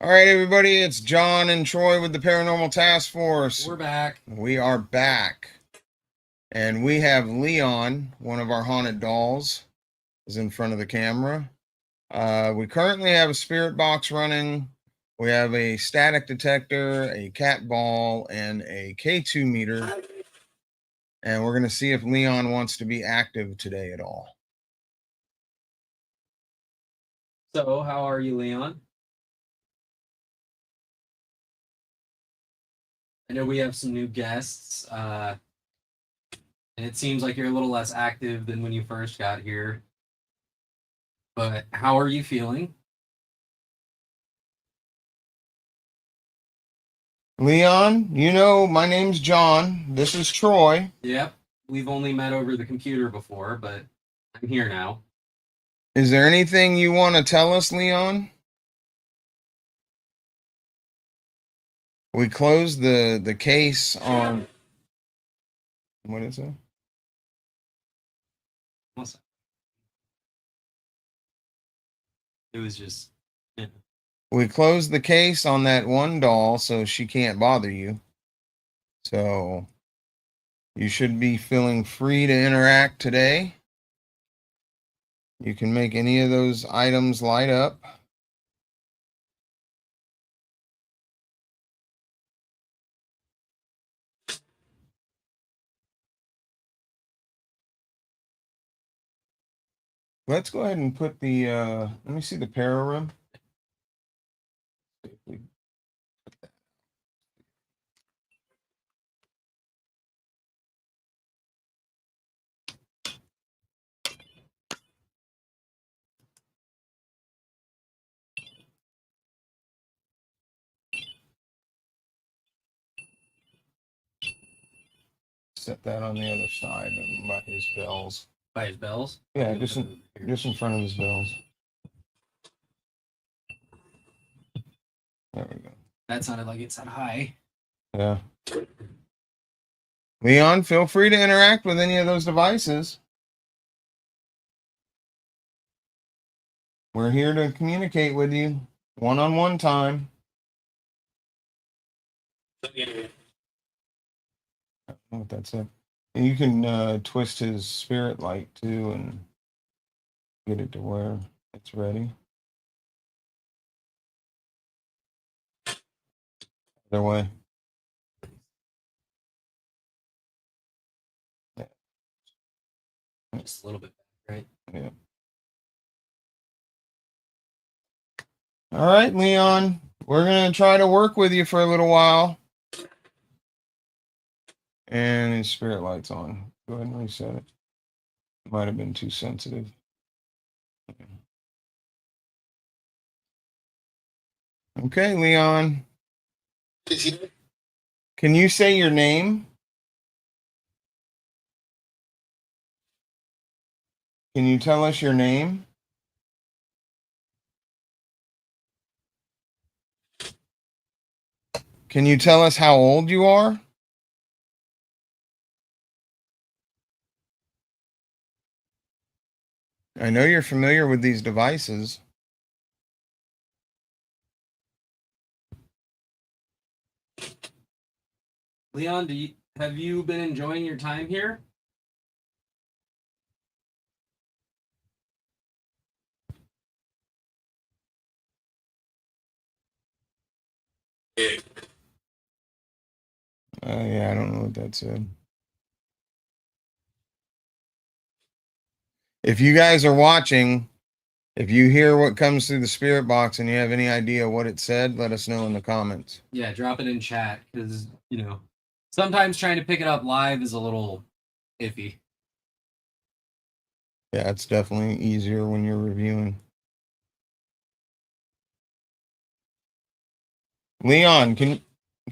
All right, everybody, it's John and Troy with the Paranormal Task Force. We're back. We are back. And we have Leon, one of our haunted dolls, is in front of the camera. We currently have a spirit box running. We have a static detector, a cat ball, and a K2 meter. And we're going to see if Leon wants to be active today at all. So, how are you, Leon? I know we have some new guests, and it seems like you're a little less active than when you first got here. But how are you feeling? Leon, you know, my name's John. This is Troy. Yep, we've only met over the computer before, but I'm here now. Is there anything you want to tell us, Leon? We closed the case on, what is it? It was just, yeah. We closed the case on that one doll so she can't bother you. So you should be feeling free to interact today. You can make any of those items light up. Let's go ahead and put the, let me see the para room. Set that on the other side by his bells. By his bells? Yeah, just in front of his bells. There we go. That sounded like it said hi. Yeah. Leon, feel free to interact with any of those devices. We're here to communicate with you one-on-one time. I don't know what that said. And you can twist his spirit light too and get it to where it's ready. Either way. Yeah. Just a little bit, right? Yeah. All right, Leon. We're going to try to work with you for a little while. And his spirit light's on. Go ahead and reset it. Might have been too sensitive. Okay, Leon. Can you say your name? Can you tell us your name? Can you tell us how old you are? I know you're familiar with these devices. Leon, have you been enjoying your time here? Yeah, I don't know what that said. If you guys are watching, if you hear what comes through the spirit box and you have any idea what it said, let us know in the comments. Yeah, drop it in chat because, sometimes trying to pick it up live is a little iffy. Yeah, it's definitely easier when you're reviewing. Leon, can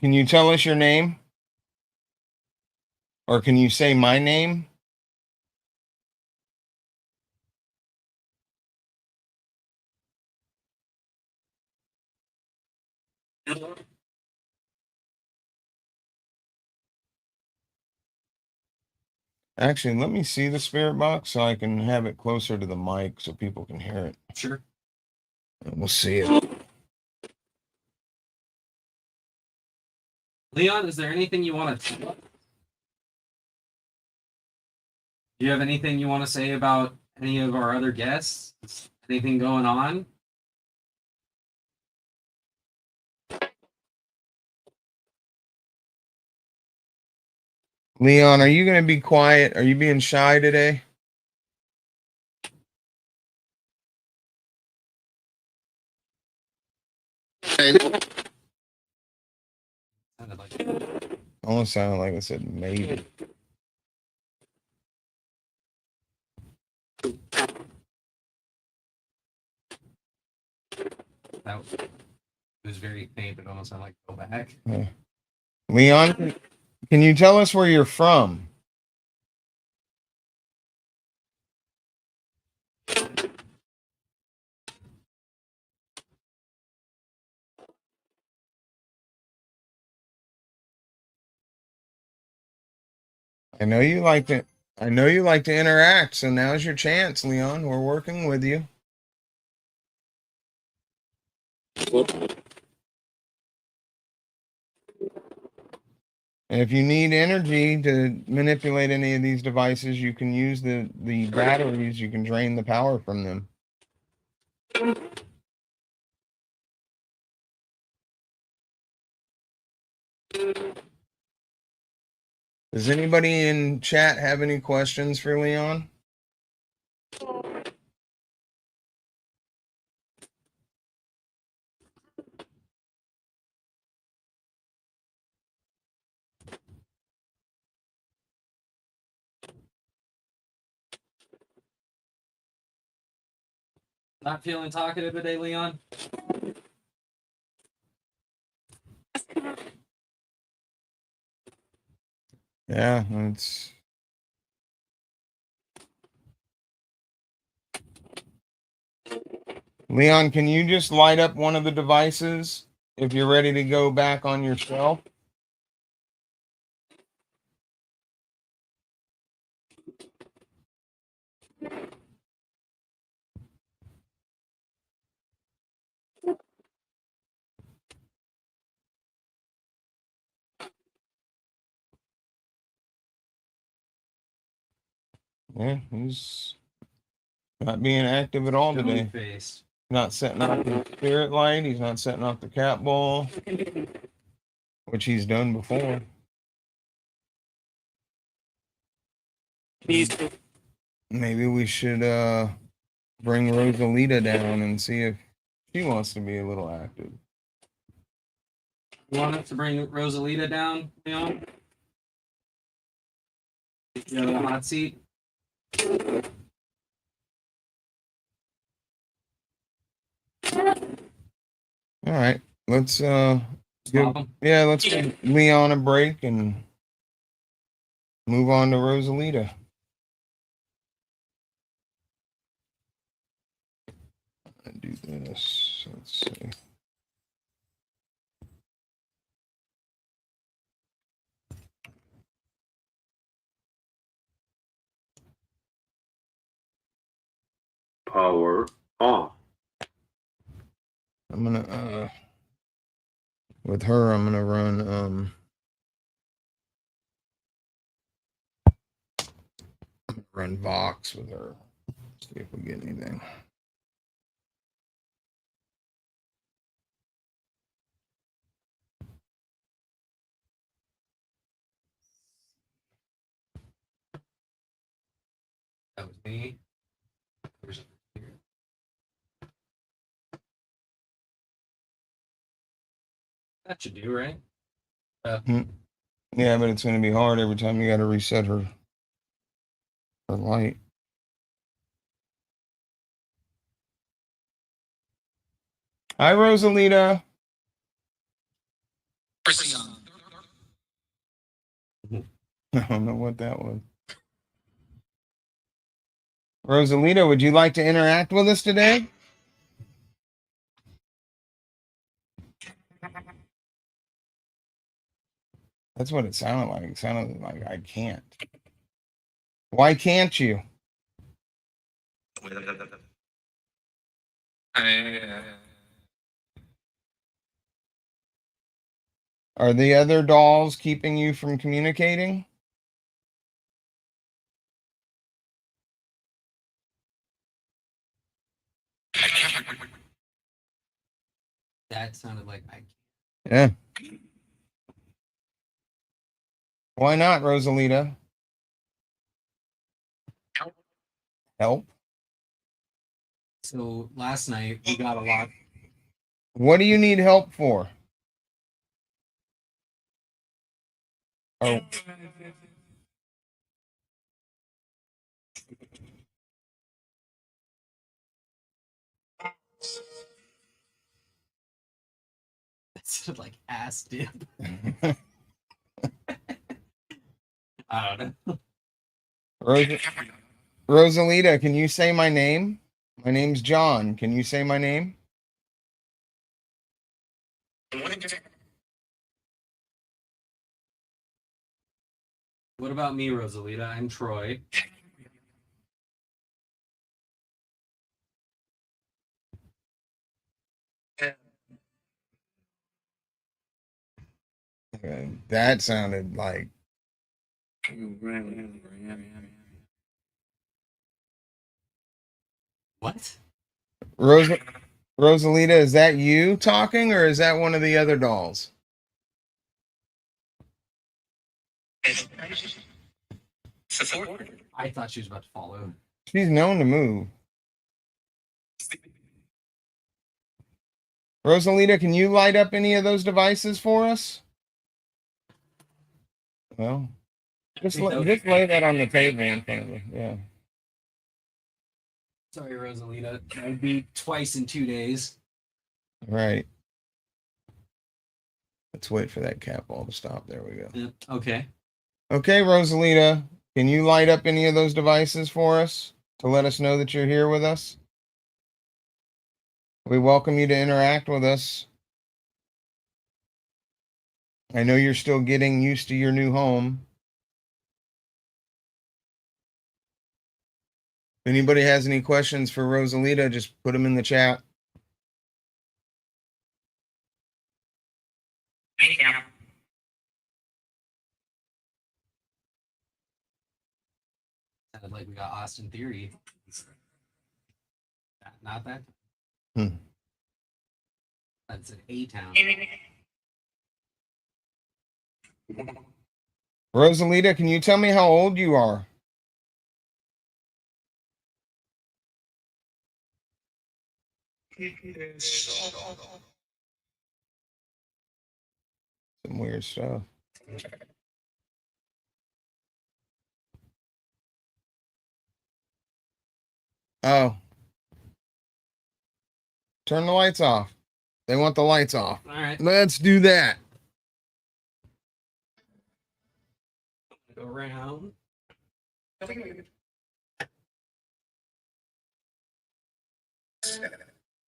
you tell us your name? Or can you say my name? Actually, let me see the spirit box so I can have it closer to the mic so people can hear it. Sure. And we'll see it. Leon, is there anything you want to tell us? Do you have anything you want to say about any of our other guests? Is anything going on? Leon, are you going to be quiet? Are you being shy today? Sounded like Almost sounded like I said maybe. that was very faint. It almost sounded like go back. Leon, can you tell us where you're from? I know you like to. I know you like to interact, so now's your chance, Leon. We're working with you. And if you need energy to manipulate any of these devices, you can use the batteries. You can drain the power from them. Does anybody in chat have any questions for Leon? Not feeling talkative today, Leon? Yeah, it's. Leon, can you just light up one of the devices if you're ready to go back on your shelf? Yeah, he's not being active at all today. Face. Not setting off the spirit light. He's not setting off the cat ball, which he's done before. Maybe we should bring Rosalita down and see if she wants to be a little active. You want us to bring Rosalita down, Leon? You have a hot seat? All right, let's Stop him. yeah, let's give Leon a break and move on to Rosalita. And do this. Let's see. Power off. I'm gonna with her I'm gonna run Vox with her. See if we get anything. That was me. That should do, right? Yeah, but it's gonna be hard every time you gotta reset her light. Hi, Rosalita. I don't know what that was. Rosalita, would you like to interact with us today? That's what it sounded like. It sounded like I can't. Why can't you? All Are the other dolls keeping you from communicating? That sounded like I. Yeah. Why not, Rosalita? Help? So last night we got a lot. What do you need help for? Oh, That sounded like ass dip. I don't know. Rosalita, can you say my name? My name's John. Can you say my name? What about me, Rosalita? I'm Troy. That sounded like. What? Rosalita, is that you talking or is that one of the other dolls? I thought she was about to follow. She's known to move. Rosalita, can you light up any of those devices for us? Well, just lay that on the table in front of you. Yeah. Sorry, Rosalita. That would be twice in 2 days. Right. Let's wait for that cat ball to stop. There we go. Yep. Okay. Okay, Rosalita, can you light up any of those devices for us to let us know that you're here with us? We welcome you to interact with us. I know you're still getting used to your new home. If anybody has any questions for Rosalita, just put them in the chat. Sounded like we got Austin Theory. Not that. Hmm. That's an A-town. Rosalita, can you tell me how old you are? Some weird stuff. Oh. Turn the lights off. They want the lights off. All right. Let's do that. Go around.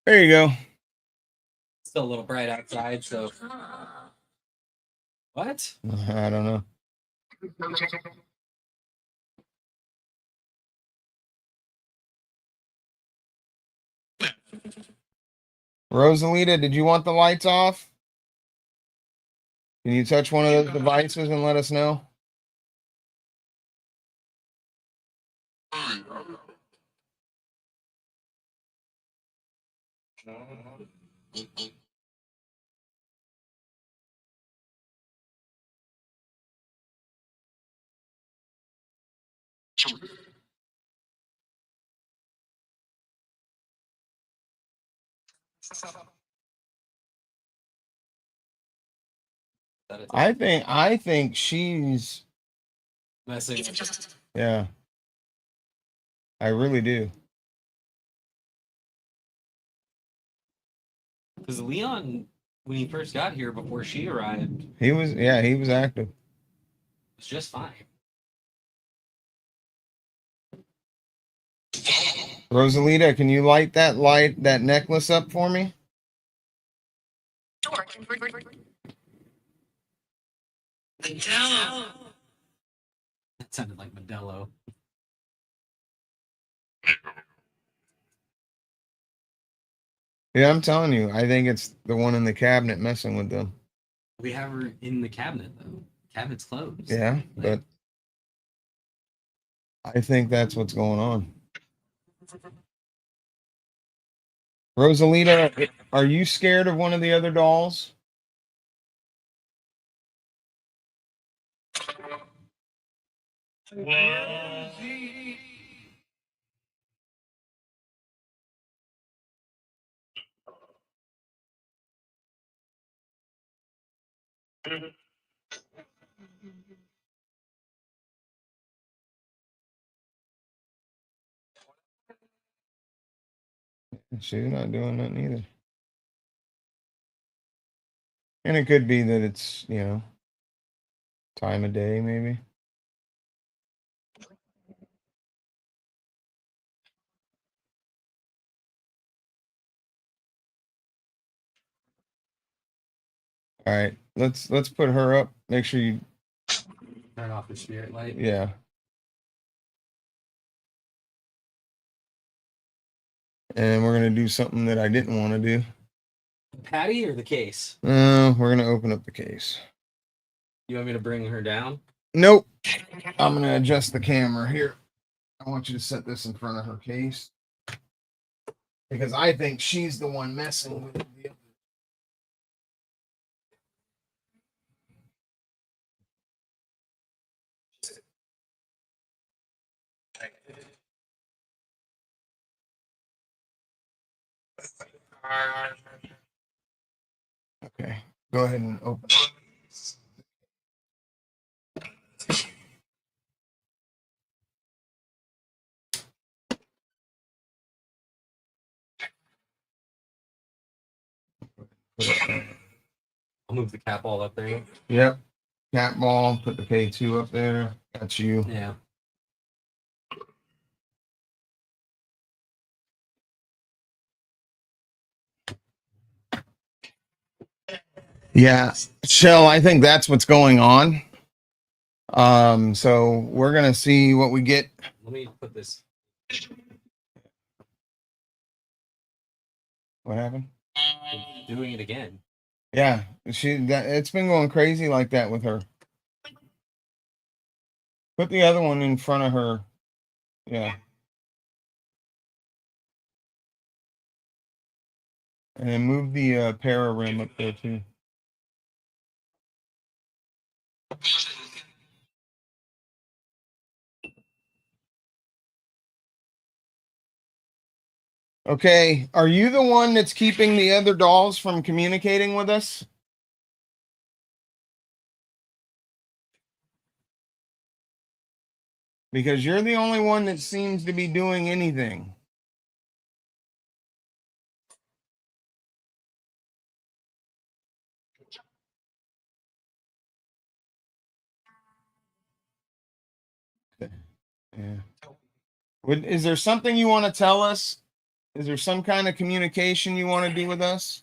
There you go. Still a little bright outside, so. What? I don't know. Rosalita, did you want the lights off? Can you touch one of those devices and let us know? I think she's Messing. yeah. I really do. Because Leon, when he first got here before she arrived, He was active. was just fine. Rosalita, can you light that necklace up for me? Modelo. That sounded like Modelo. Yeah, I'm telling you, I think it's the one in the cabinet messing with them. We have her in the cabinet though. Cabinet's closed. Yeah, but I think that's what's going on. Rosalita, are you scared of one of the other dolls? She's not doing nothing either. And it could be that it's, time of day, maybe. All right, let's put her up. Make sure you Turn off the spirit light. yeah. And we're gonna do something that I didn't want to do. Patty or the case? We're gonna open up the case. You want me to bring her down? Nope. I'm gonna adjust the camera here. I want you to set this in front of her case because I think she's the one messing with the other. Okay, go ahead and open it. I'll move the cap all up there. Yep. Cat ball, put the K2 up there. That's you. Yeah. Yeah. Shell, I think that's what's going on. So we're gonna see what we get. Let me put this. What happened? Doing it again. Yeah, it's been going crazy like that with her. Put the other one in front of her. Yeah. And then move the para rim up there too. Okay, are you the one that's keeping the other dolls from communicating with us? Because you're the only one that seems to be doing anything. Yeah. Is there something you want to tell us? Is there some kind of communication you want to do with us?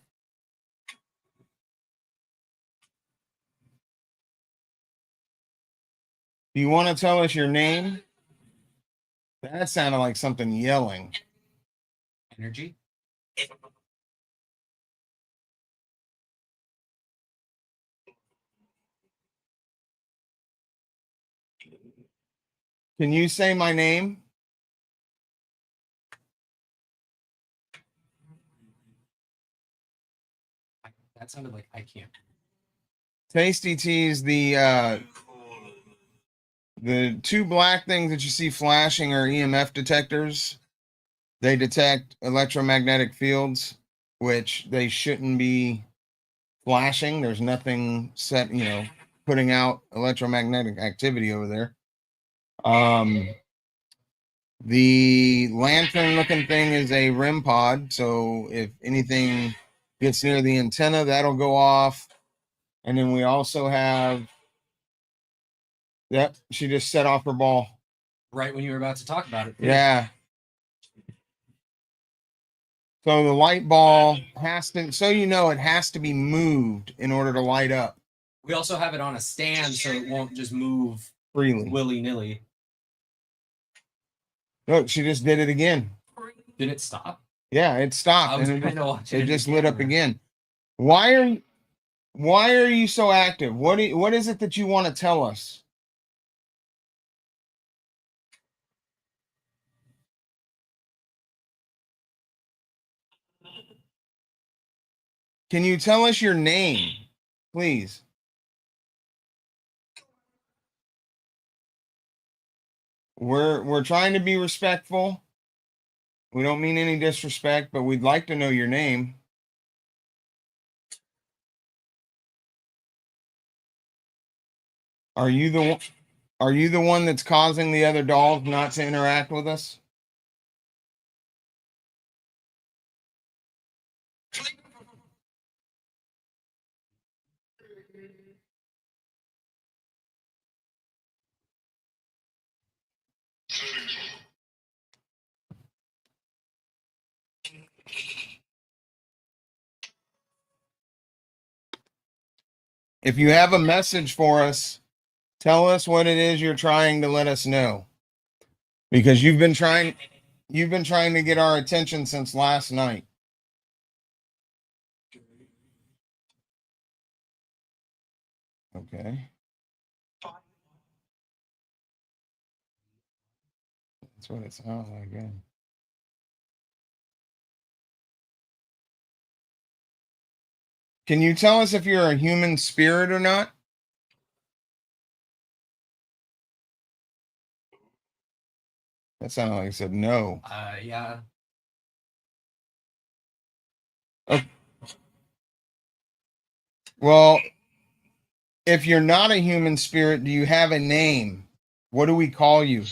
Do you want to tell us your name? That sounded like something yelling. Energy. Can you say my name? That sounded like I can't. Tasty Teas, the two black things that you see flashing are EMF detectors. They detect electromagnetic fields, which they shouldn't be flashing. There's nothing set, putting out electromagnetic activity over there. The lantern looking thing is a REM pod. So if anything gets near the antenna, that'll go off. And then we also have, yep, she just set off her ball. Right when you were about to talk about it. Yeah. So the light ball has to, it has to be moved in order to light up. We also have it on a stand so it won't just move freely, willy-nilly. Look, she just did it again. Did it stop? Yeah, it stopped. I was and trying to watch it. It just lit up again. Why are you? Why are you so active? What is it that you want to tell us? Can you tell us your name, please? We're trying to be respectful. We don't mean any disrespect, but we'd like to know your name. Are you the one? Are you the one that's causing the other dolls not to interact with us? If you have a message for us, tell us what it is you're trying to let us know. Because you've been trying to get our attention since last night. Okay. That's what it sounds like. Yeah. Can you tell us if you're a human spirit or not? That sounded like it said no. Yeah. Oh, well, if you're not a human spirit, do you have a name? What do we call you?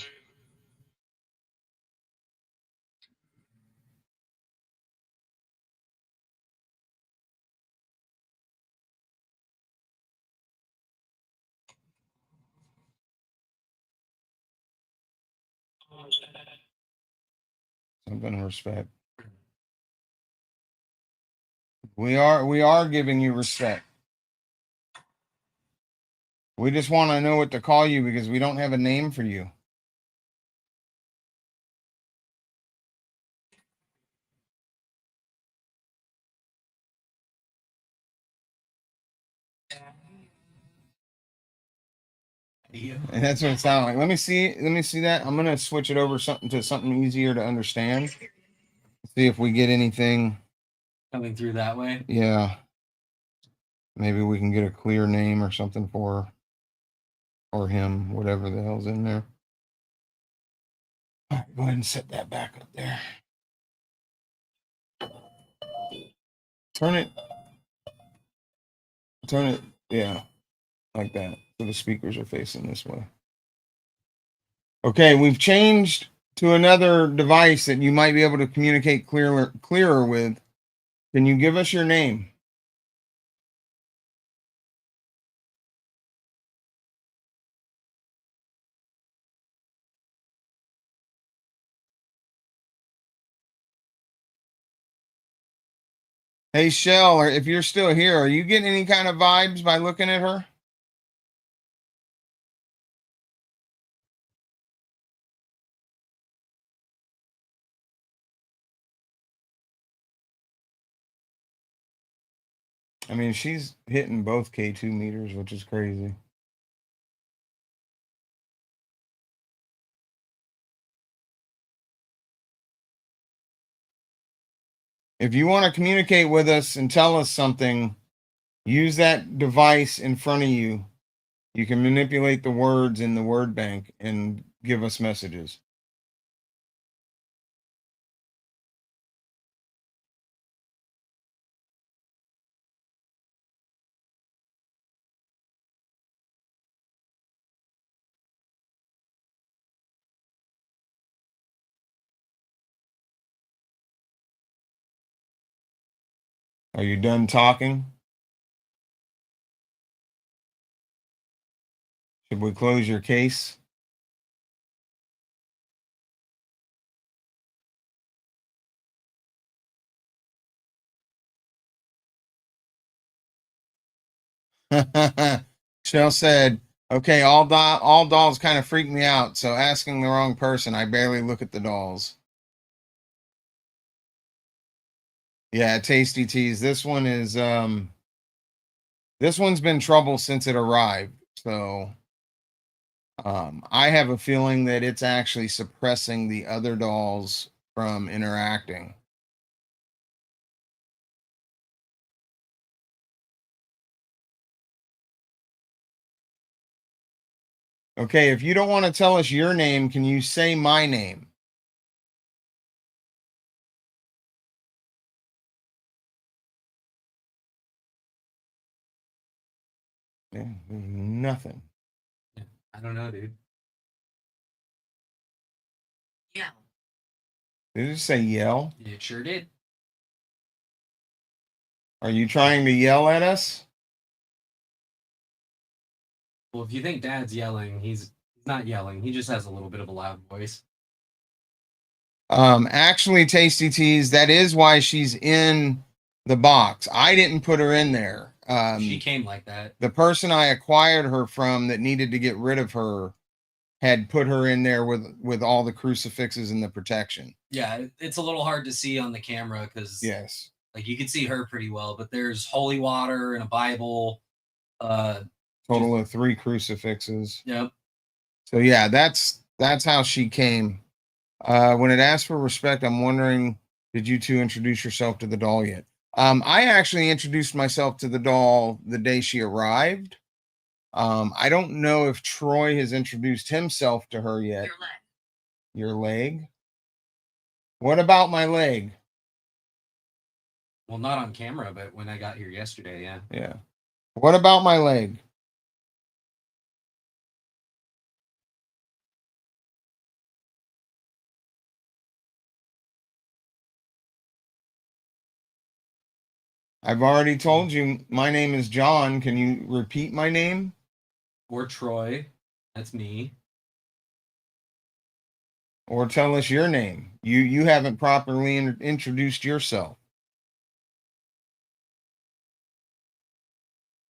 Something respect. We are giving you respect. We just want to know what to call you because we don't have a name for you. And that's what it sounded like. Let me see that. I'm gonna switch it over something easier to understand. See if we get anything. Coming through that way. Yeah. Maybe we can get a clear name or something for her or him, whatever the hell's in there. All right, go ahead and set that back up there. Turn it, yeah, like that. So the speakers are facing this way. Okay, we've changed to another device that you might be able to communicate clearer with. Can you give us your name? Hey, Shell, or if you're still here, are you getting any kind of vibes by looking at her? I mean, she's hitting both K2 meters, which is crazy. If you want to communicate with us and tell us something, use that device in front of you. You can manipulate the words in the word bank and give us messages. Are you done talking? Should we close your case? Shell said, okay, all dolls kind of freak me out, so asking the wrong person, I barely look at the dolls. Yeah, Tasty Teas. This one is This one's been trouble since it arrived. So I have a feeling that it's actually suppressing the other dolls from interacting. Okay, if you don't want to tell us your name, can you say my name? Yeah, there's nothing. I don't know, dude. Yeah. Did it say yell? It sure did. Are you trying to yell at us? Well, if you think Dad's yelling, he's not yelling. He just has a little bit of a loud voice. Actually, Tasty Teas, that is why she's in the box. I didn't put her in there. She came like that. The person I acquired her from that needed to get rid of her had put her in there with all the crucifixes and the protection. Yeah, it's a little hard to see on the camera because Yes. like you can see her pretty well, but there's holy water and a Bible. Total of 3 crucifixes. Yep. So yeah, that's how she came. When it asked for respect, I'm wondering, did you two introduce yourself to the doll yet? I actually introduced myself to the doll the day she arrived. I don't know if Troy has introduced himself to her yet. Your leg. Your leg? What about my leg? Well, not on camera, but when I got here yesterday, yeah. Yeah. What about my leg? I've already told you my name is John. Can you repeat my name? Or Troy. That's me. Or tell us your name. You haven't properly introduced yourself.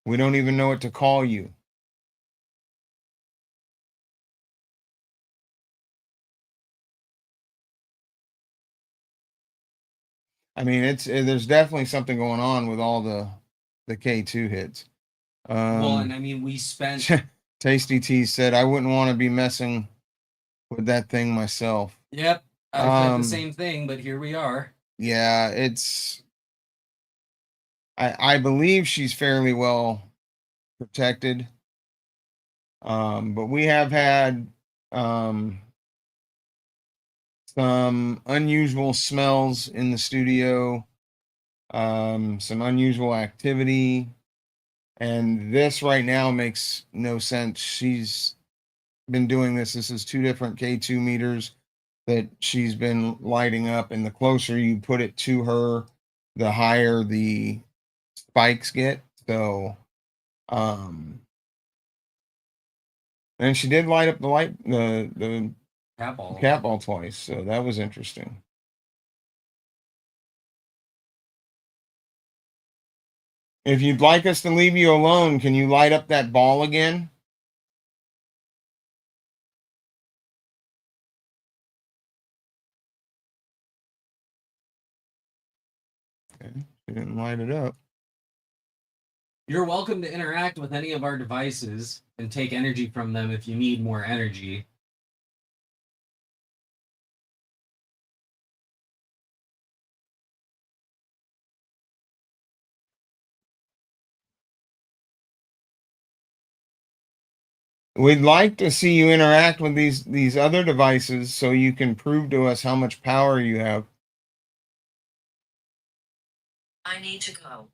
We don't even know what to call you. I mean, there's definitely something going on with all the K2 hits. Well, and I mean, we spent. Tasty T said I wouldn't want to be messing with that thing myself. Yep, I said the same thing, but here we are. Yeah, I believe she's fairly well protected. But we have had some unusual smells in the studio, some unusual activity, and this right now makes no sense. She's been doing this. This is 2 different K2 meters that she's been lighting up, and the closer you put it to her, the higher the spikes get. So, and she did light up the cat ball twice, so that was interesting. If you'd like us to leave you alone, can you light up that ball again? Okay, she didn't light it up. You're welcome to interact with any of our devices and take energy from them if you need more energy. We'd like to see you interact with these other devices so you can prove to us how much power you have. I need to go.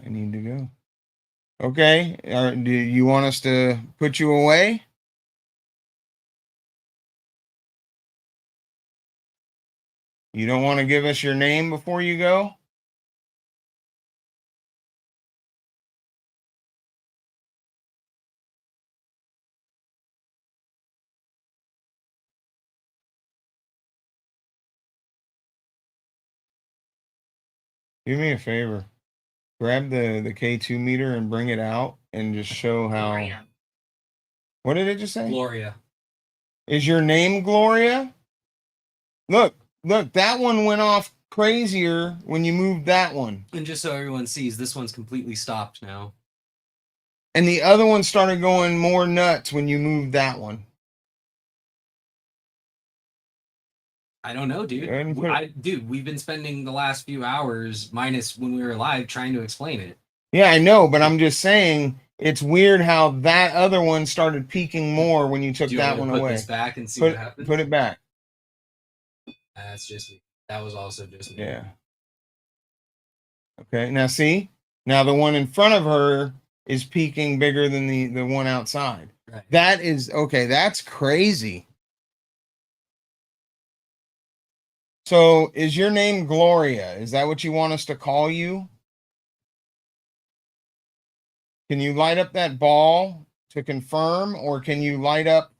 I need to go. Okay. Do you want us to put you away? You don't want to give us your name before you go? Do me a favor. Grab the K2 meter and bring it out and just show how. Gloria. What did it just say? Gloria. Is your name Gloria? Look, that one went off crazier when you moved that one. And just so everyone sees, this one's completely stopped now. And the other one started going more nuts when you moved that one. I don't know, Go ahead and dude. put it- Dude, we've been spending the last few hours, minus when we were live, trying to explain it. Yeah, I know, but I'm just saying it's weird how that other one started peaking more when you took Do you that want one me to put away. this back and see what happens? Put it back. That's just me. That was also just me. Yeah. Okay. Now see? Now the one in front of her is peaking bigger than the one outside. Right. That is okay, that's crazy. So is your name Gloria? Is that what you want us to call you? Can you light up that ball to confirm, or can you light up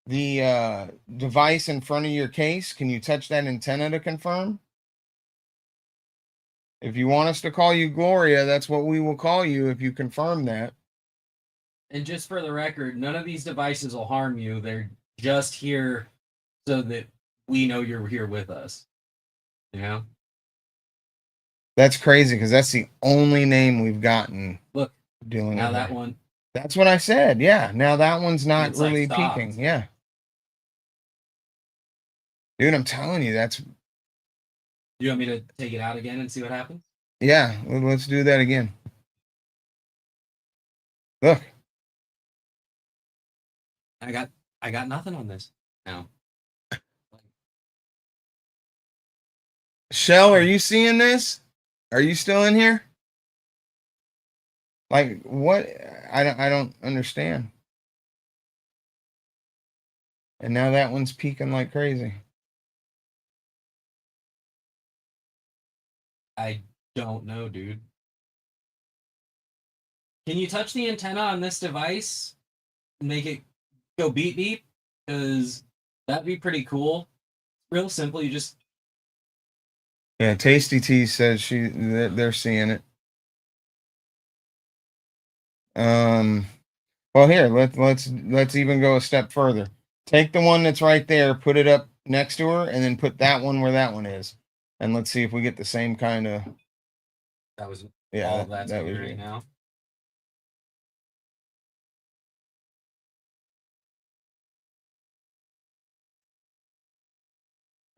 the device in front of your case? Can you touch that antenna to confirm? If you want us to call you Gloria, that's what we will call you if you confirm that. And just for the record, none of these devices will harm you. They're just here so that we know you're here with us. You know? That's crazy because that's the only name we've gotten. Look, dealing now with that her. one. That's what I said. Yeah. Now that one's not It's, like, really stopped. peaking. Yeah. Dude, I'm telling you, that's You want me to take it out again and see what happens? yeah. Let's do that again. Look. I got nothing on this now. Shell, are you seeing this? Are you still in here? Like what? I don't understand. And now that one's peaking like crazy. I don't know, dude. Can you touch the antenna on this device? Make it go beep beep? Because that'd be pretty cool. Real simple. You just Yeah, Tasty T says they're seeing it. Well, here let's even go a step further. Take the one that's right there, put it up next to her, and then put that one where that one is, and let's see if we get the same kind of. that was Yeah, all of that's that me was right you. now.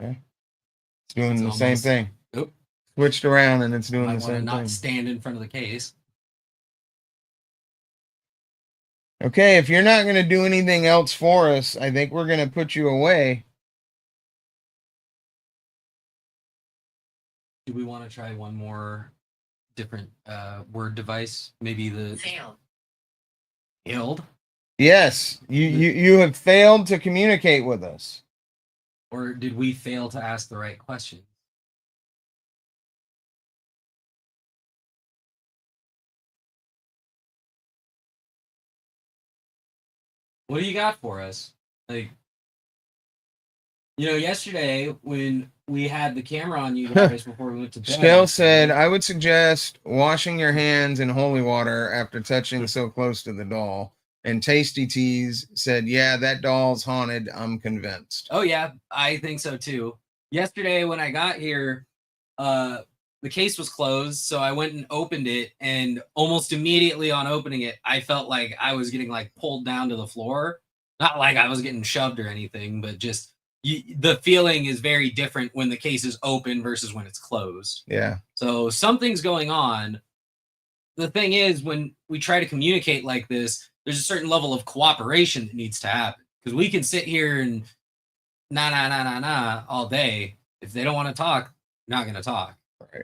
Okay. It's doing It's the same almost- thing. Oop. Switched around and it's doing Might the want to same not thing. stand in front of the case. Okay, if you're not going to do anything else for us, I think we're going to put you away. Do we want to try one more different word device? Maybe the Failed. failed, Yes, you have failed to communicate with us. or did we fail to ask the right question? What do you got for us? Like, yesterday when we had the camera on you guys before we went to bed. Stell said, I would suggest washing your hands in holy water after touching so close to the doll. And Tasty Teas said, yeah, that doll's haunted. I'm convinced. Oh yeah, I think so too. Yesterday when I got here, the case was closed, so I went and opened it, and almost immediately on opening it, I felt like I was getting like pulled down to the floor. Not like I was getting shoved or anything, but just the feeling is very different when the case is open versus when it's closed. Yeah. So something's going on. The thing is, when we try to communicate like this, there's a certain level of cooperation that needs to happen, because we can sit here and nah all day. If they don't want to talk, not going to talk. Right.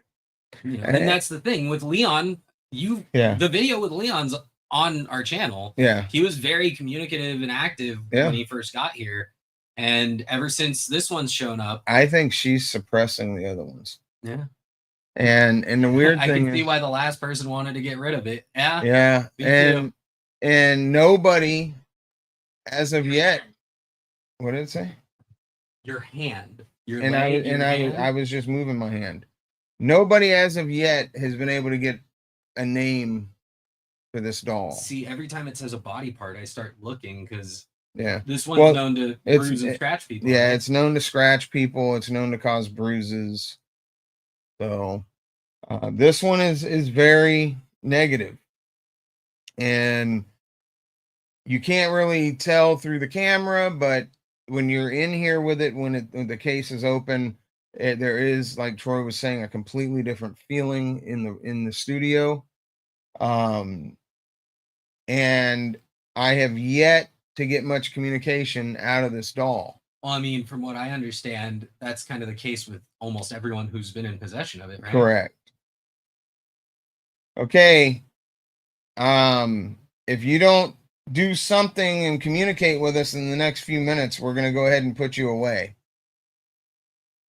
And that's the thing with Leon. Yeah. The video with Leon's on our channel. Yeah. He was very communicative and active when he first got here, and ever since this one's shown up, I think she's suppressing the other ones. yeah. And the weird I thing can see is, why the last person wanted to get rid of it. Yeah. yeah, Me too. and nobody as of yet. What did it say? Your hand. I was just moving my hand. Nobody as of yet has been able to get a name for this doll. See, every time it says a body part, I start looking, because Yeah. this one's known to bruise and scratch people. Yeah, right? it's known to scratch people. It's known to cause bruises. So this one is very negative, and you can't really tell through the camera, but when you're in here with it, when the case is open, there is, like Troy was saying, a completely different feeling in the studio. And I have yet to get much communication out of this doll. Well, I mean, from what I understand, that's kind of the case with almost everyone who's been in possession of it, right? Correct. Okay. If you don't do something and communicate with us in the next few minutes, we're going to go ahead and put you away.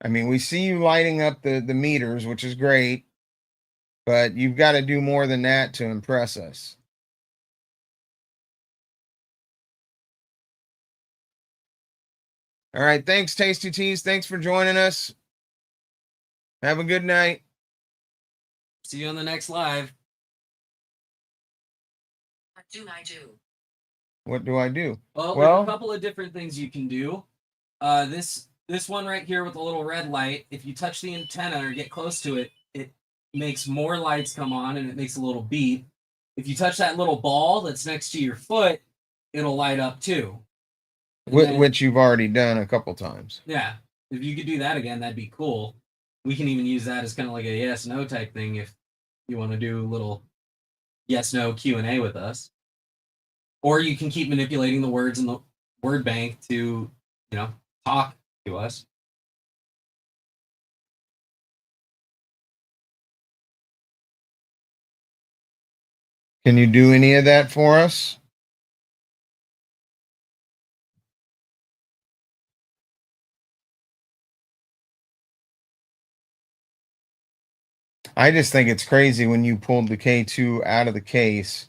I mean, we see you lighting up the meters, which is great, but you've got to do more than that to impress us. All right. Thanks, Tasty Teas. Thanks for joining us. Have a good night. See you on the next live. What do I do? What do I do? Well, there's a couple of different things you can do. This one right here with the little red light, if you touch the antenna or get close to it, it makes more lights come on and it makes a little beep. If you touch that little ball that's next to your foot, it'll light up too. Which you've already done a couple times. Yeah. If you could do that again, that'd be cool. We can even use that as kind of like a yes/no type thing if you want to do a little yes/no Q&A with us. Or you can keep manipulating the words in the word bank to, talk to us. Can you do any of that for us? I just think it's crazy when you pulled the K2 out of the case,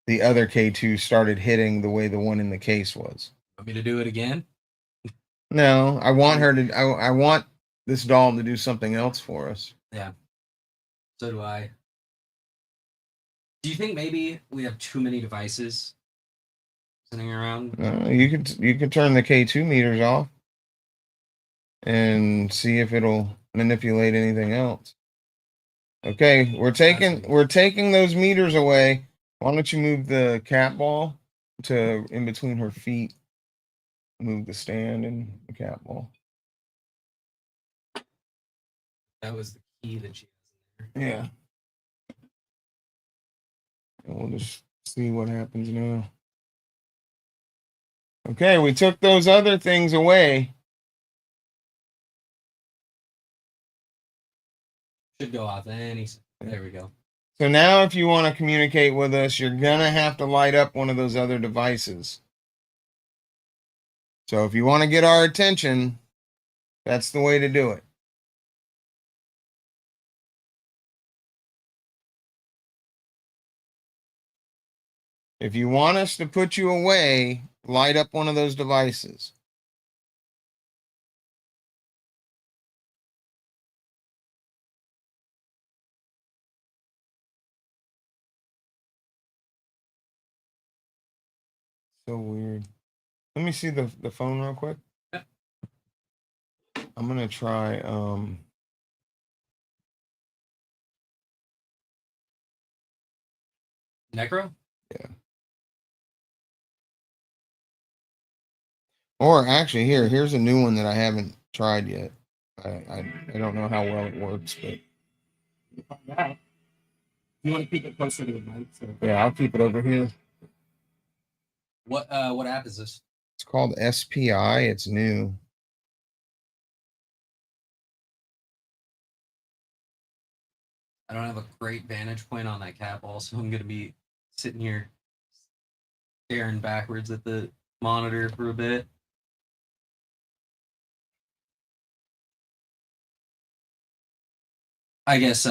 the other K2 started hitting the way the one in the case was. Want me to do it again? No, I want her to. I want this doll to do something else for us. Yeah. So do I. Do you think maybe we have too many devices sitting around? You could turn the K2 meters off and see if it'll manipulate anything else. Okay, we're taking those meters away. Why don't you move the cat ball to in between her feet? Move the stand and the cat ball. That was the key that she has in there. Yeah. And we'll just see what happens now. Okay, we took those other things away. Should go off any second. There we go. So now if you want to communicate with us, you're going to have to light up one of those other devices. So if you want to get our attention, that's the way to do it. If you want us to put you away, light up one of those devices. So weird. Let me see the phone real quick. Yeah. I'm gonna try Necro? Yeah. Or actually here's a new one that I haven't tried yet. I don't know how well it works, but you want to keep it closer to the mic, so. Yeah, I'll keep it over here. What app is this? It's called SPI. It's new. I don't have a great vantage point on that cat ball, so I'm gonna be sitting here staring backwards at the monitor for a bit. I guess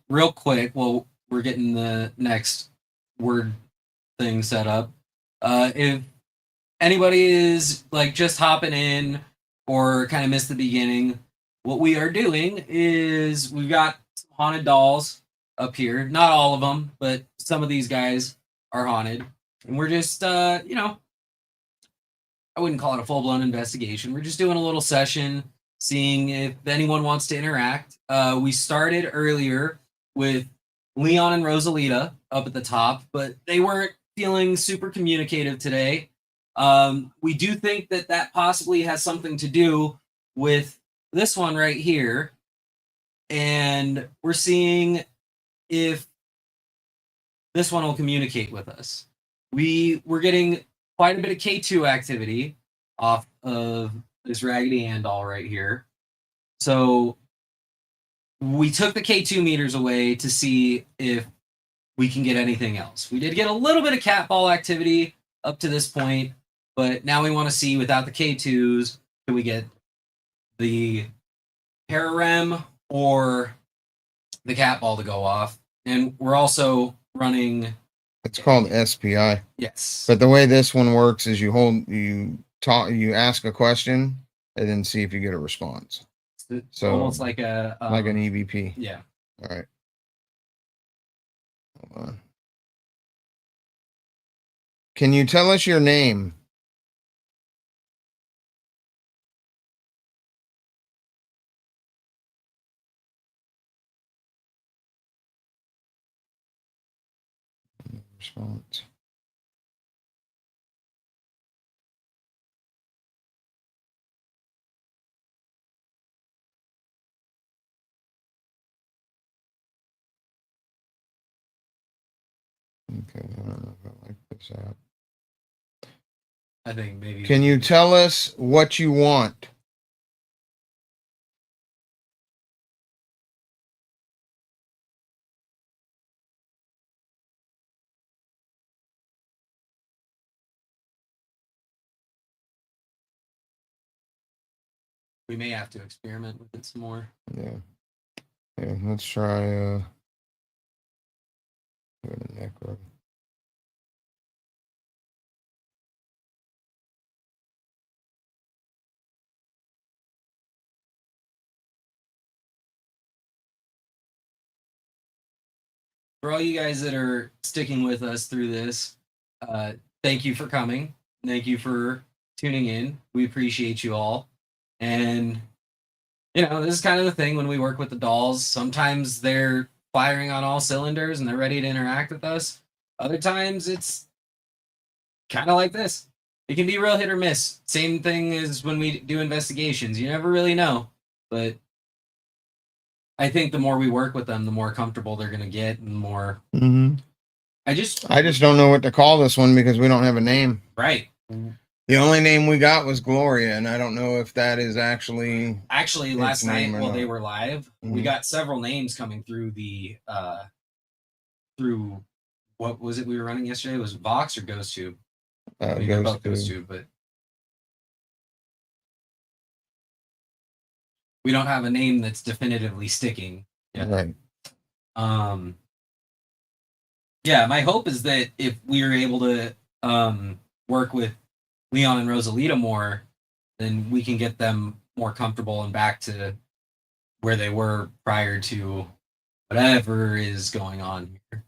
real quick, well, we're getting the next word thing set up. If anybody is like just hopping in or kind of missed the beginning, what we are doing is we've got some haunted dolls up here. Not all of them, but some of these guys are haunted. And we're just, I wouldn't call it a full-blown investigation. We're just doing a little session, seeing if anyone wants to interact. We started earlier with Leon and Rosalita up at the top, but they weren't feeling super communicative today. We do think that that possibly has something to do with this one right here. And we're seeing if this one will communicate with us. We're getting quite a bit of K2 activity off of this Raggedy Ann doll right here. So we took the K2 meters away to see if we can get anything else. We did get a little bit of cat ball activity up to this point, but now we want to see without the K2s, can we get the Para-REM or the cat ball to go off? And we're also running. It's called SPI. Yes. But the way this one works is you ask a question and then see if you get a response. So almost like a like an EVP. Yeah. All right. Hold on. Can you tell us your name? Response. Okay, I don't know if I like this app. I think maybe. Can you tell us what you want? We may have to experiment with it some more. Yeah. Yeah, let's try go to necro. For all you guys that are sticking with us through this, thank you for coming. Thank you for tuning in. We appreciate you all. And, this is kind of the thing when we work with the dolls. Sometimes they're firing on all cylinders and they're ready to interact with us. Other times it's kind of like this. It can be real hit or miss. Same thing as when we do investigations. You never really know. But I think the more we work with them, the more comfortable they're going to get, and the more. Mm-hmm. I just don't know what to call this one because we don't have a name. Right. The only name we got was Gloria, and I don't know if that is actually last night while they not. were live, we Mhm. got several names coming through through what was it we were running yesterday? Was it Vox or GhostTube? They're both GhostTube, but we don't have a name that's definitively sticking yet. Right. Yeah, my hope is that if we are able to work with Leon and Rosalita more, then we can get them more comfortable and back to where they were prior to whatever is going on here.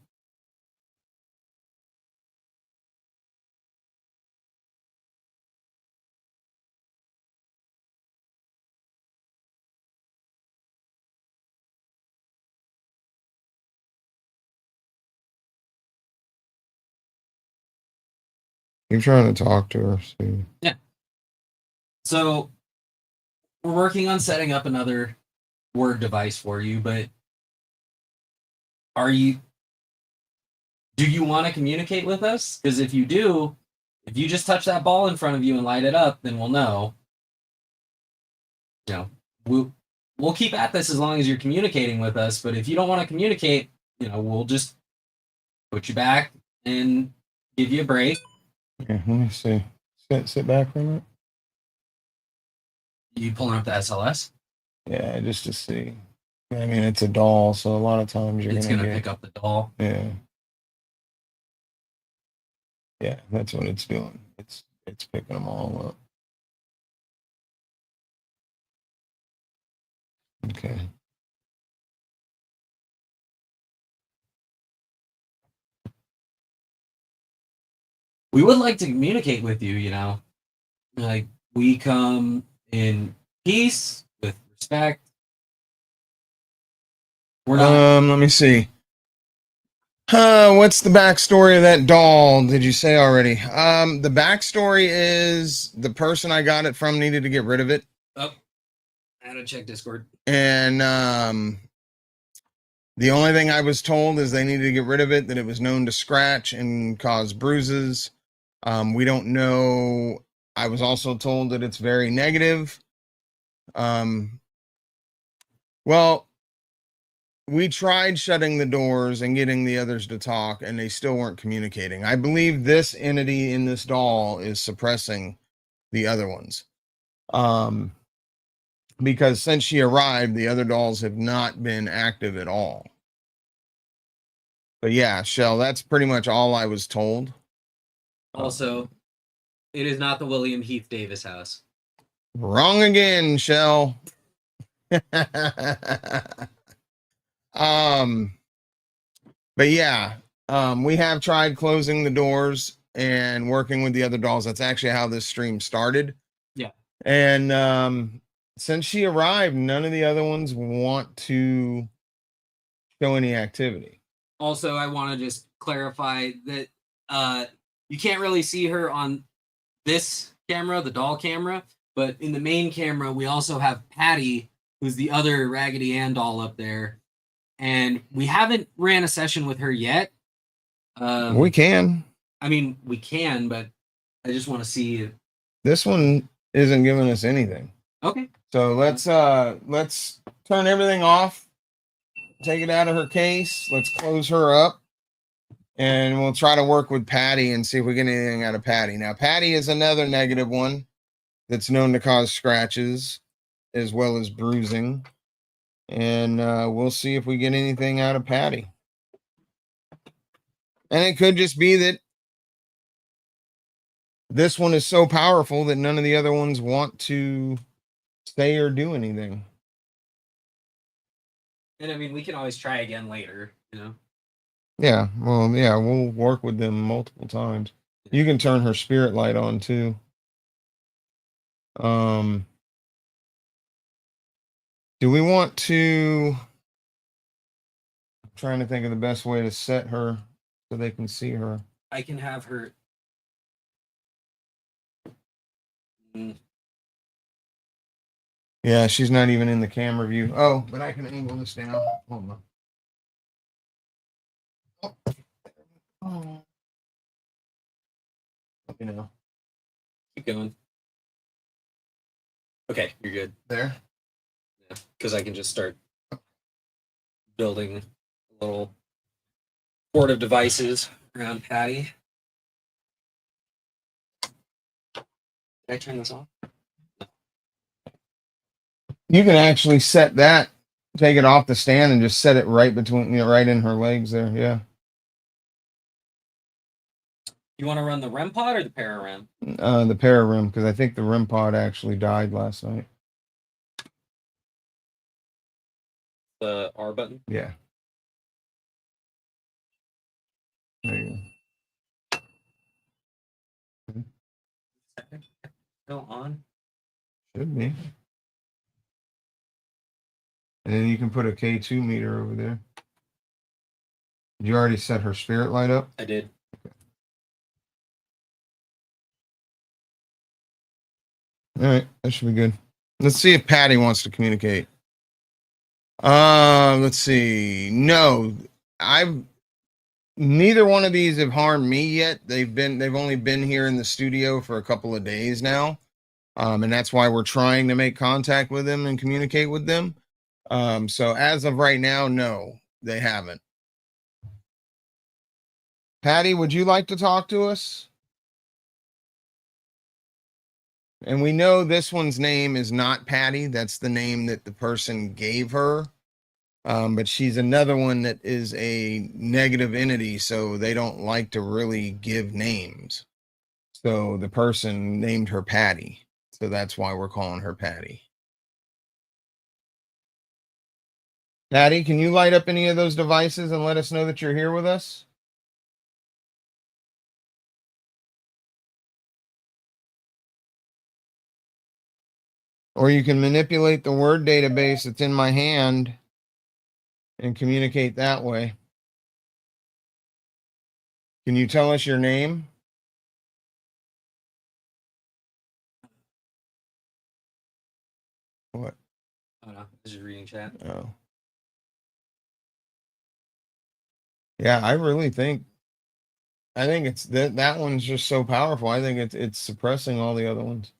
You're trying to talk to her. See. Yeah. So we're working on setting up another word device for you, but do you want to communicate with us? Because if you do, if you just touch that ball in front of you and light it up, then we'll know. We'll keep at this as long as you're communicating with us, but if you don't want to communicate, we'll just put you back and give you a break. Yeah, let me see. Sit back for a minute. You pulling up the SLS? Yeah, just to see. I mean, it's a doll, so a lot of times It's gonna pick up the doll. Yeah. Yeah, that's what it's doing. It's picking them all up. Okay. We would like to communicate with you, like we come in peace with Respect. We're not. Let me see. What's the backstory of that doll? Did you say already? The backstory is the person I got it from needed to get rid of it. Oh, I had to check Discord. And the only thing I was told is they needed to get rid of it, that it was known to scratch and cause bruises. We don't know. I was also told that it's very negative. Well, we tried shutting the doors and getting the others to talk, and they still weren't communicating. I believe this entity in this doll is suppressing the other ones. Because since she arrived, the other dolls have not been active at all. But yeah, Shell, that's pretty much all I was told. Also, it is not the William Heath Davis house. Wrong again, Shell. But yeah, we have tried closing the doors and working with the other dolls. That's actually how this stream started. Yeah. And since she arrived, none of the other ones want to show any activity. Also, I want to just clarify that you can't really see her on this camera, the doll camera, but in the main camera, we also have Patty, who's the other Raggedy Ann doll up there. And we haven't ran a session with her yet. We can. I mean, we can, but I just want to see. This one isn't giving us anything. Okay. So let's turn everything off. Take it out of her case. Let's close her up. And we'll try to work with Patty and see if we get anything out of Patty. Now, Patty is another negative one that's known to cause scratches as well as bruising. And we'll see if we get anything out of Patty. And it could just be that this one is so powerful that none of the other ones want to stay or do anything. And I mean, we can always try again later, you know? Yeah, well, yeah, we'll work with them multiple times. You can turn her spirit light on too. Do we want to? I'm trying to think of the best way to set her so they can see her. I can have her. Yeah, she's not even in the camera view. Oh, but I can angle this down. Hold on. Oh. You know. Keep going. Okay, you're good. There. Yeah, because I can just start building a little board of devices around Patty. Did I turn this off? You can actually set that, take it off the stand and just set it right between, right in her legs there. Yeah. You want to run the REM pod or the para REM? The para REM, because I think the REM pod actually died last night. The R button? Yeah. There you go. Still on? Should be. And then you can put a K2 meter over there. Did you already set her spirit light up? I did. All right, that should be good. Let's see if Patty wants to communicate. Let's see. No, neither one of these have harmed me yet. They've only been here in the studio for a couple of days now. And that's why we're trying to make contact with them and communicate with them. So as of right now, no, they haven't. Patty, would you like to talk to us? And we know this one's name is not Patty. That's the name that the person gave her. But she's another one that is a negative entity, so they don't like to really give names. So the person named her Patty. So that's why we're calling her Patty. Patty, can you light up any of those devices and let us know that you're here with us? Or you can manipulate the word database that's in my hand and communicate that way. Can you tell us your name? What? Oh no, this is reading chat. Oh. Yeah, I really think it's that one's just so powerful. I think it's suppressing all the other ones.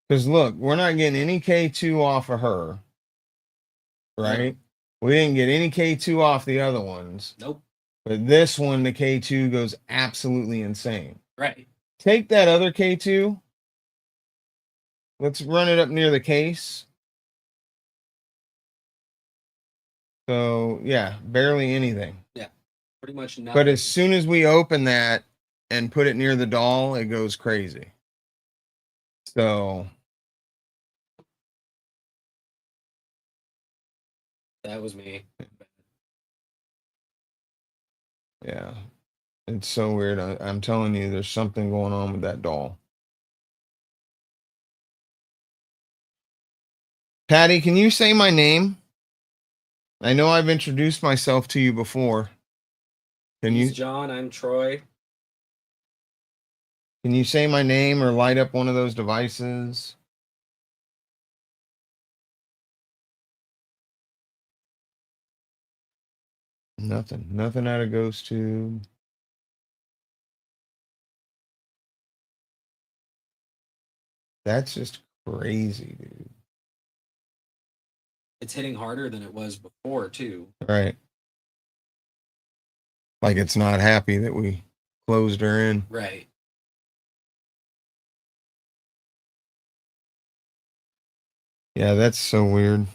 Because look, we're not getting any K2 off of her. Right? We didn't get any K2 off the other ones. Nope. But this one, the K2 goes absolutely insane. Right. Take that other K2. Let's run it up near the case. So, yeah, barely anything. Yeah, pretty much nothing. But as soon as we open that and put it near the doll, it goes crazy. So, that was me. yeah, it's so weird. I'm telling you, there's something going on with that doll. Patty, can you say my name? I know I've introduced myself to you before. Can He's you, John, I'm Troy. can you say my name or light up one of those devices? Nothing out of Ghost Tube. That's just crazy, dude. It's hitting harder than it was before, too. Right. Like it's not happy that we closed her in. Right. Yeah, that's so weird.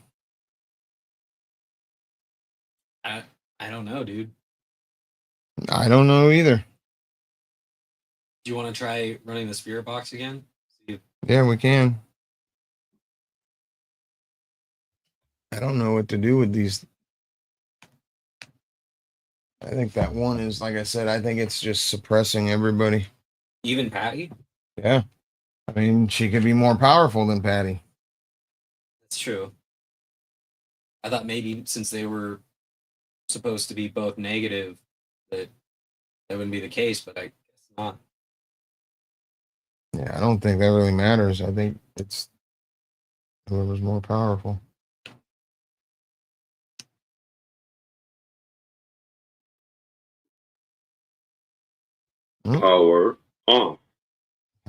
I don't know, dude. I don't know either. Do you want to try running the spirit box again? See if... Yeah, we can. I don't know what to do with these. I think that one is, like I said, I think it's just suppressing everybody. Even Patty? Yeah. I mean, she could be more powerful than Patty. That's true. I thought maybe since they were supposed to be both negative, that wouldn't be the case, but I guess not. Yeah, I don't think that really matters. I think it's whoever's more powerful. Power on.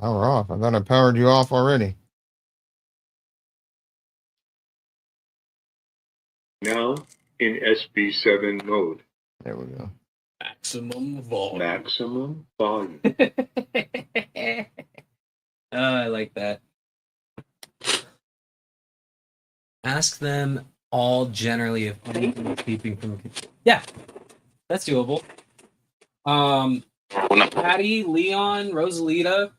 Power off. I thought I powered you off already. Now in SB7 mode. There we go. Maximum volume. Maximum volume. Oh, I like that. Ask them all generally if anything is keeping from. Yeah, that's doable. Patty, Leon, Rosalita,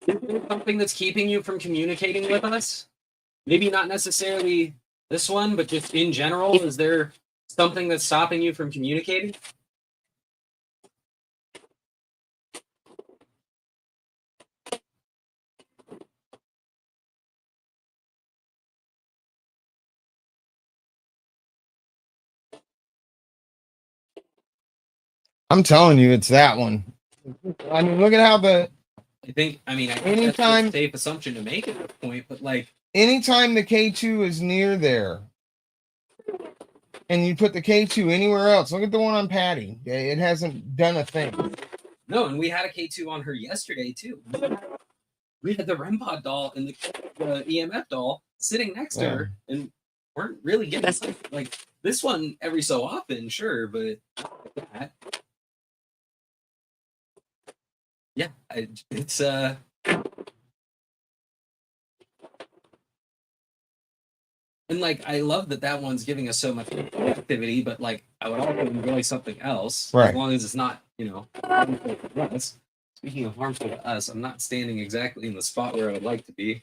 is there something that's keeping you from communicating with us? Maybe not necessarily this one, but just in general, is there something that's stopping you from communicating? I'm telling you, it's that one. I mean, look at how I think that's Anytime- a safe assumption to make at this point, but like, anytime the K2 is near there and you put the K2 anywhere else, look at the one on Patty. It hasn't done a thing. no, and we had a K2 on her yesterday too. We had the REM pod doll and the EMF doll sitting next to her, and weren't really getting like this one every so often, sure, but not like that. Yeah, it's and like I love that one's giving us so much activity, but like I would also enjoy something else, Right. as long as it's not, harmful to us. Speaking of harmful to us, I'm not standing exactly in the spot where I would like to be.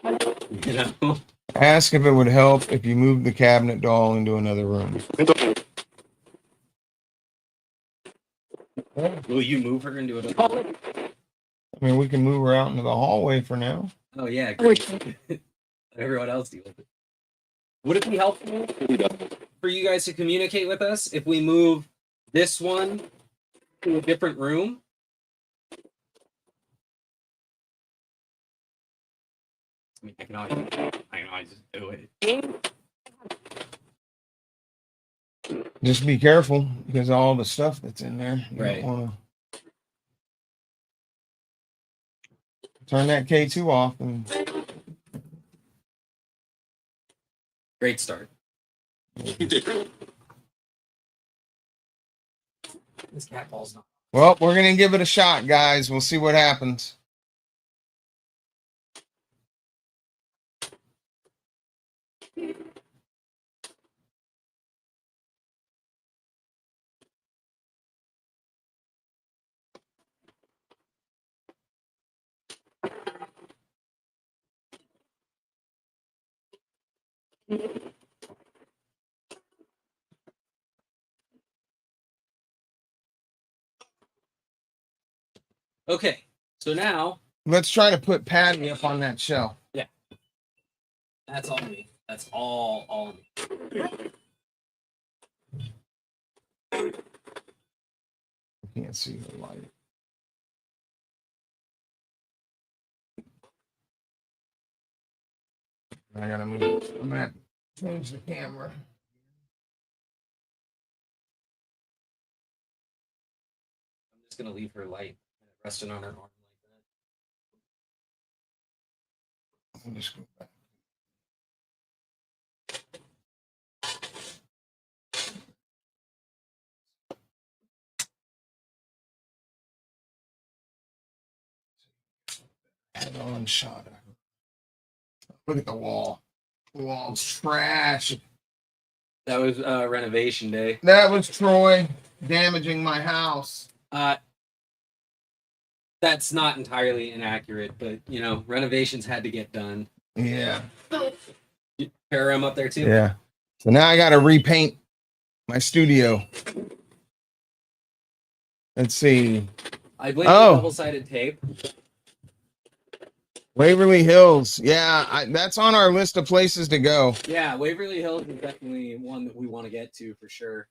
You know? Ask if it would help if you moved the cabinet doll into another room. Will you move her into it? I mean, we can move her out into the hallway for now. Oh yeah, great. Everyone else deal with it. Would it be helpful for you guys to communicate with us if we move this one to a different room? I mean, I can always just do it. Just be careful because of all the stuff that's in there. You Right. don't want to turn that K2 off and Great start. This cat ball's not. well, we're gonna give it a shot, guys. We'll see what happens. Okay, so now Let's try to put Patty up on that shelf. that's all me. That's all me. I can't see the light. I gotta move. I'm gonna have to change the camera. I'm just gonna leave her light resting on her arm like that. I'll just go back. Head on shot. Look at the wall. The wall's trash. That was renovation day. That was Troy damaging my house. That's not entirely inaccurate, but you know, renovations had to get done. Yeah. Pair up there too. Yeah. So now I got to repaint my studio. Let's see. I blame Oh. double-sided tape. Waverly Hills. Yeah, that's on our list of places to go. Yeah, Waverly Hills is definitely one that we want to get to for sure.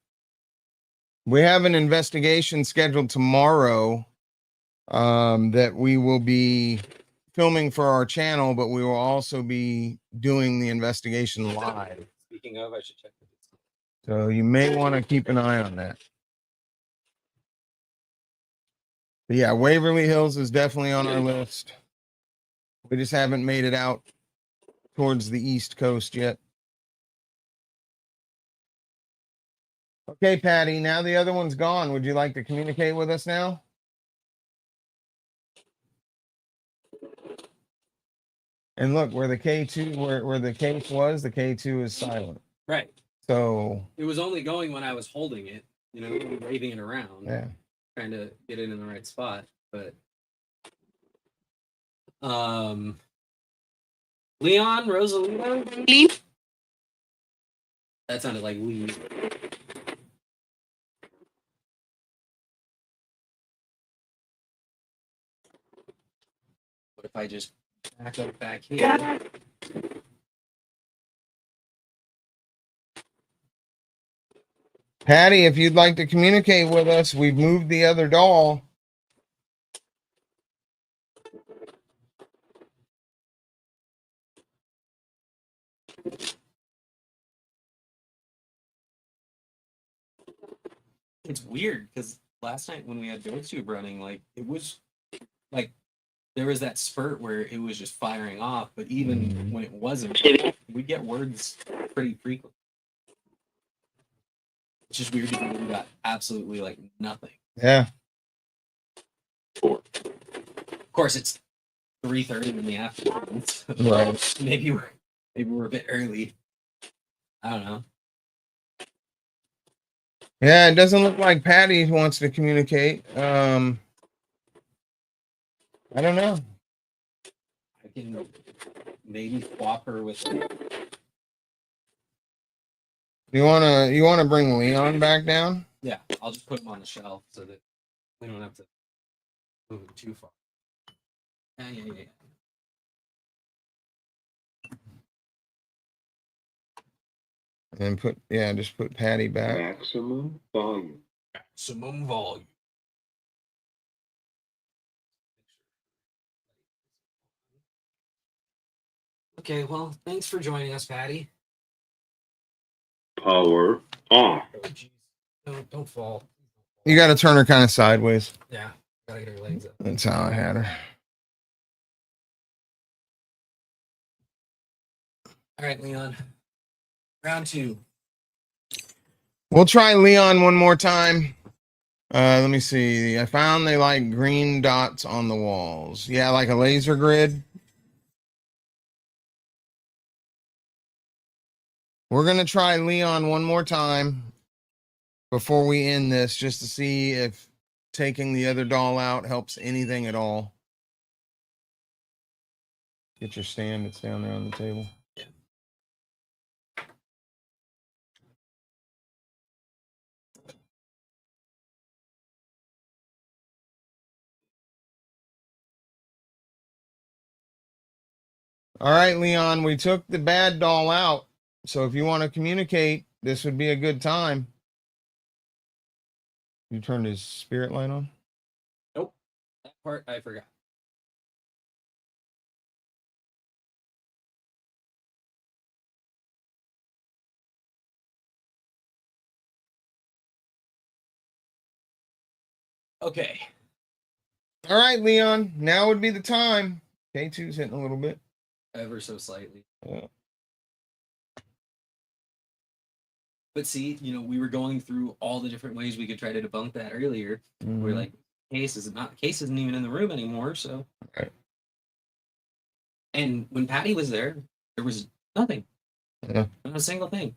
We have an investigation scheduled tomorrow that we will be filming for our channel, but we will also be doing the investigation live. Speaking of, I should check. So you may want to keep an eye on that. But yeah, Waverly Hills is definitely on our list. We just haven't made it out towards the East Coast yet. Okay, Patty, now the other one's gone. Would you like to communicate with us now? And look, where the K2, where the case was, the K2 is silent. Right. So It was only going when I was holding it, you know, waving it around, yeah. trying to get it in the right spot. But Leon, Rosalita? Leave. That sounded like leave. What if I just back up back here? Patty, if you'd like to communicate with us, we've moved the other doll. It's weird because last night when we had GoTube running, like it was like there was that spurt where it was just firing off, but even when it wasn't, we get words pretty frequently. It's just weird because we got absolutely like nothing. Yeah. Of course, it's 3:30 in the afternoon. So Right. maybe we're a bit early. I don't know. Yeah, it doesn't look like Patty wants to communicate. I don't know. I can maybe swap her with. You wanna bring Leon back down? Yeah, I'll just put him on the shelf so that We don't have to move it too far. Yeah. And then just put Patty back. Maximum volume. Maximum volume. Okay, well, thanks for joining us, Patty. Power off. Oh, jeez. No, don't fall. You got to turn her kind of sideways. Yeah, gotta get her legs up. That's how I had her. All right, Leon. Round 2. We'll try Leon one more time. Let me see. I found they like green dots on the walls. Yeah, like a laser grid. We're going to try Leon one more time before we end this, just to see if taking the other doll out helps anything at all. Get your stand. It's down there on the table. Yeah. All right, Leon, we took the bad doll out. So if you want to communicate, this would be a good time. You turned his spirit light on? Nope. That part I forgot. Okay. All right, Leon, now would be the time. K2's hitting a little bit. Ever so slightly. Yeah. But see, we were going through all the different ways we could try to debunk that earlier. We're like, case isn't even in the room anymore, so. Right. And when Patty was there was nothing. Yeah. Not a single thing.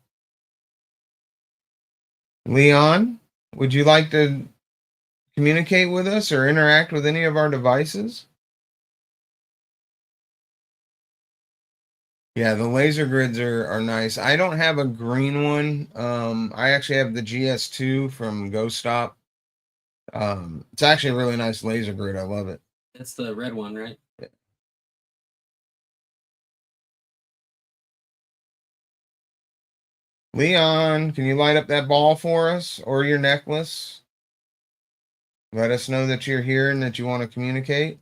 Leon, would you like to communicate with us or interact with any of our devices? Yeah, the laser grids are nice. I don't have a green one. I actually have the GS2 from Ghost Stop. It's actually a really nice laser grid. I love it. That's the red one, right? Yeah. Leon, can you light up that ball for us or your necklace? Let us know that you're here and that you want to communicate.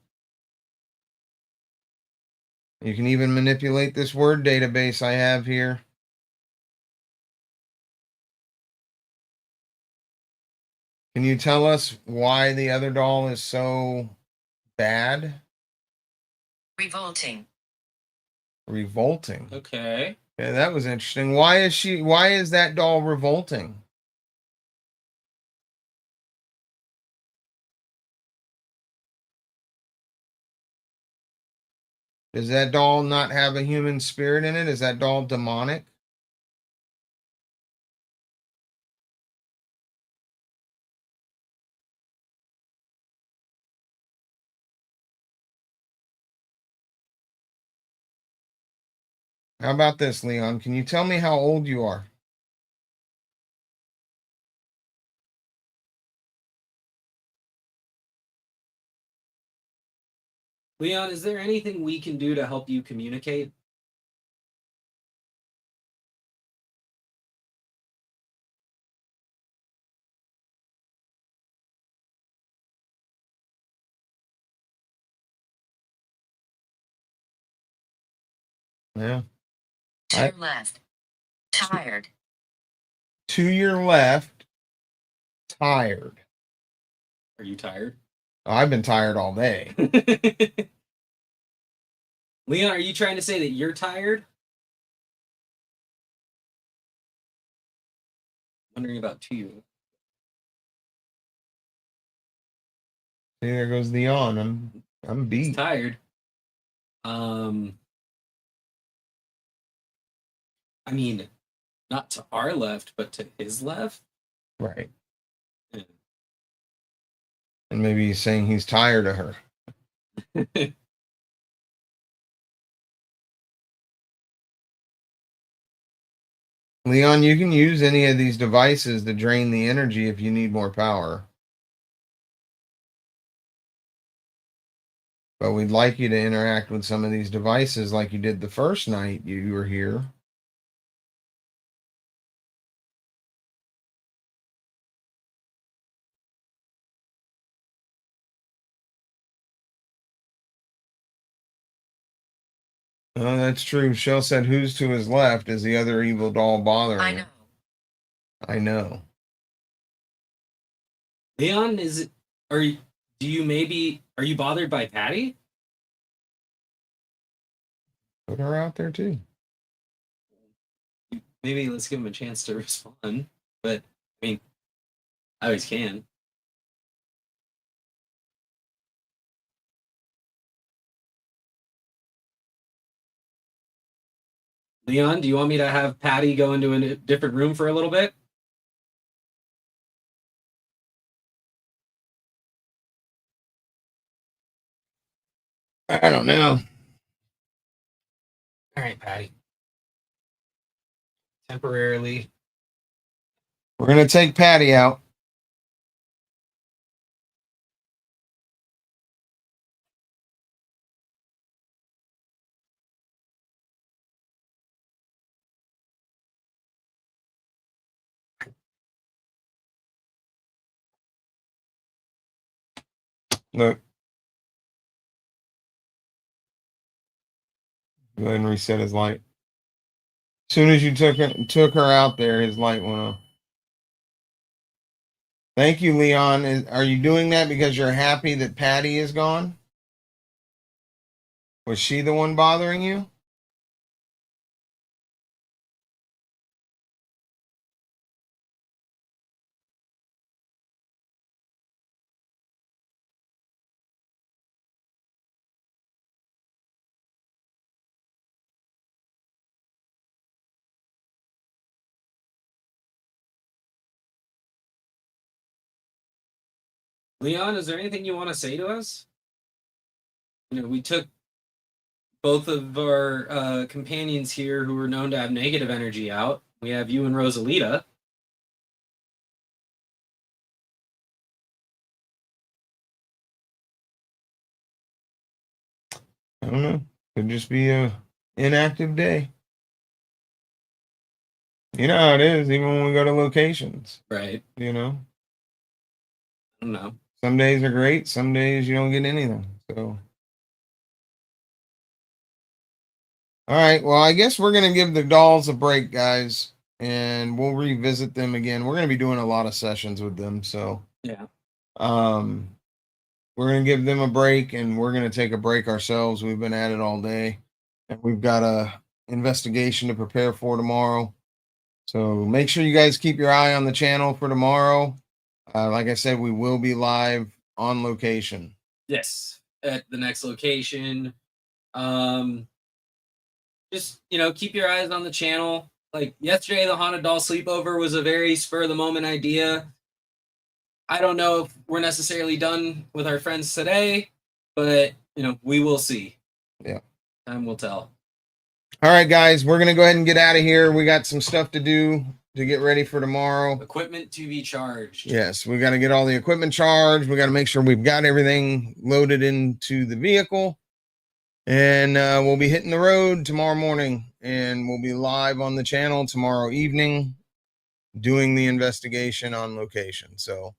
You can even manipulate this word database I have here. Can you tell us why the other doll is so bad? Revolting. Revolting. Okay. Yeah, that was interesting. Why is that doll revolting? Does that doll not have a human spirit in it? Is that doll demonic? How about this, Leon? Can you tell me how old you are? Leon, is there anything we can do to help you communicate? Yeah. To your left. Tired. To your left, tired. Are you tired? I've been tired all day. Leon, are you trying to say that you're tired? Wondering about you. See, there goes the yawn. I'm He's beat. tired. I mean, not to our left, but to his left. Right. Yeah. And maybe he's saying he's tired of her. Leon, you can use any of these devices to drain the energy if you need more power. but we'd like you to interact with some of these devices like you did the first night you were here. Oh, that's true. Shell said, "Who's to his left? Is the other evil doll bothering I him?" know. I know. Leon, are you bothered by Patty? Put her out there too. Maybe let's give him a chance to respond. But I mean, I always can. Leon, do you want me to have Patty go into a different room for a little bit? I don't know. All right, Patty. Temporarily. We're gonna take Patty out. Look. Go ahead and reset his light. As soon as you took her out there, his light went off. Thank you, Leon. Are you doing that because you're happy that Patty is gone? Was she the one bothering you? Leon, is there anything you want to say to us? You know, we took both of our companions here who were known to have negative energy out. We have you and Rosalita. I don't know. Could just be a inactive day. You know how it is, even when we go to locations. Right. You know? I don't know. Some days are great, some days you don't get anything. So all right, well, I guess we're gonna give the dolls a break, guys, and we'll revisit them again. We're gonna be doing a lot of sessions with them, so Yeah. We're gonna give them a break, and we're gonna take a break ourselves. We've been at it all day, and we've got a investigation to prepare for tomorrow. So make sure you guys keep your eye on the channel for tomorrow. Like I said, we will be live on location. Yes. At the next location. Just, keep your eyes on the channel. Like yesterday, the Haunted Doll Sleepover was a very spur of the moment idea. I don't know if we're necessarily done with our friends today, but, we will see. Yeah. Time will tell. All right, guys, we're going to go ahead and get out of here. We got some stuff to do to get ready for tomorrow. Equipment to be charged. Yes, we got to get all the equipment charged. We got to make sure we've got everything loaded into the vehicle. And we'll be hitting the road tomorrow morning. And we'll be live on the channel tomorrow evening doing the investigation on location. So,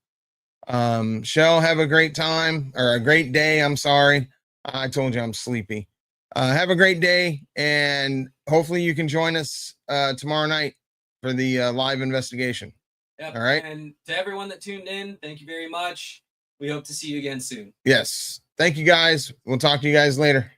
Shell, have a great time, or a great day. I'm sorry. I told you I'm sleepy. Have a great day, and hopefully you can join us tomorrow night for the live investigation. Yep. All right. And to everyone that tuned in, thank you very much. We hope to see you again soon. Yes. Thank you, guys. We'll talk to you guys later.